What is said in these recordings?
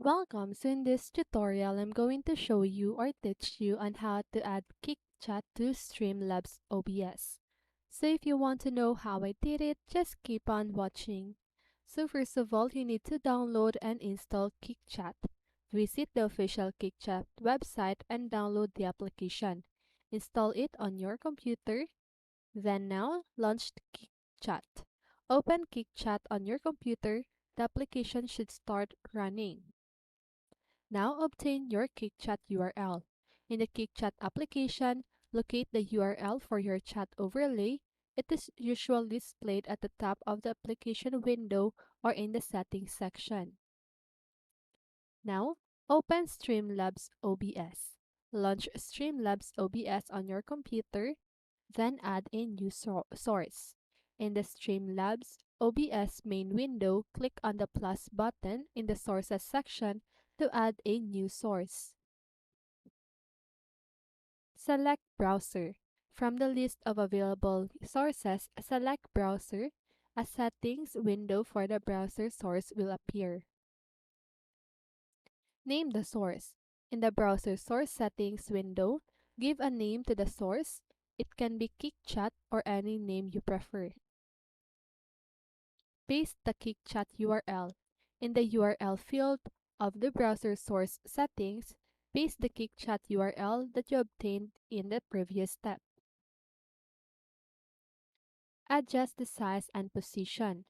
Welcome. So in this tutorial, I'm going to show you or teach you on how to add Chat to Streamlabs OBS. So if you want to know how I did it, just keep on watching. So first of all, you need to download and install Chat. Visit the official Chat website and download the application. Install it on your computer. Then now, launch Chat. Open Chat on your computer. The application should start running. Now obtain your KickChat URL. In the KickChat application, locate the URL for your chat overlay. It is usually displayed at the top of the application window or in the settings section. Now, open Streamlabs OBS. Launch Streamlabs OBS on your computer, then add a new source. In the Streamlabs OBS main window, click on the plus button in the Sources section to add a new source. Select Browser. From the list of available sources, select Browser. A settings window for the browser source will appear. Name the source. In the browser source settings window, give a name to the source. It can be KickChat or any name you prefer. Paste the KickChat URL. In the URL field of the browser source settings, paste the KickChat URL that you obtained in the previous step. Adjust the size and position.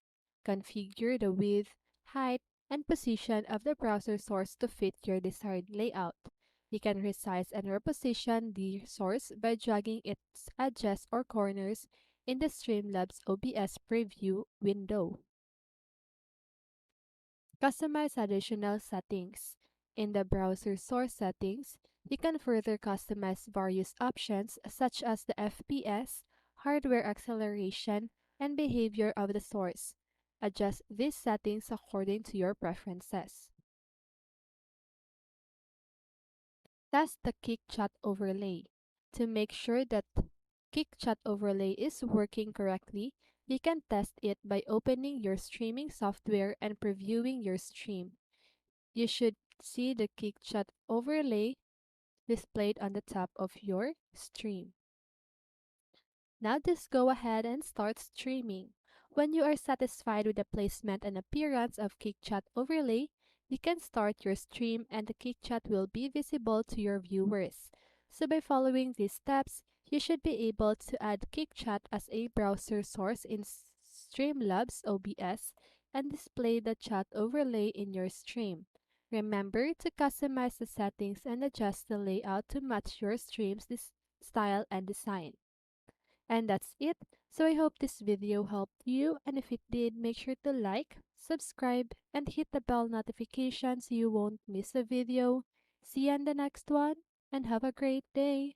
Configure the width, height, and position of the browser source to fit your desired layout. You can resize and reposition the source by dragging its edges or corners in the Streamlabs OBS preview window. Customize additional settings. In the browser source settings, you can further customize various options such as the FPS, hardware acceleration, and behavior of the source. Adjust these settings according to your preferences. Test the KickChat overlay. To make sure that KickChat overlay is working correctly, you can test it by opening your streaming software and previewing your stream. You should see the KickChat overlay displayed on the top of your stream. Now just go ahead and start streaming. When you are satisfied with the placement and appearance of KickChat overlay, you can start your stream and the KickChat will be visible to your viewers. So by following these steps, you should be able to add KickChat as a browser source in Streamlabs OBS and display the chat overlay in your stream. Remember to customize the settings and adjust the layout to match your stream's style and design. And that's it. So I hope this video helped you, and if it did, make sure to like, subscribe, and hit the bell notification so you won't miss a video. See you in the next one, and have a great day.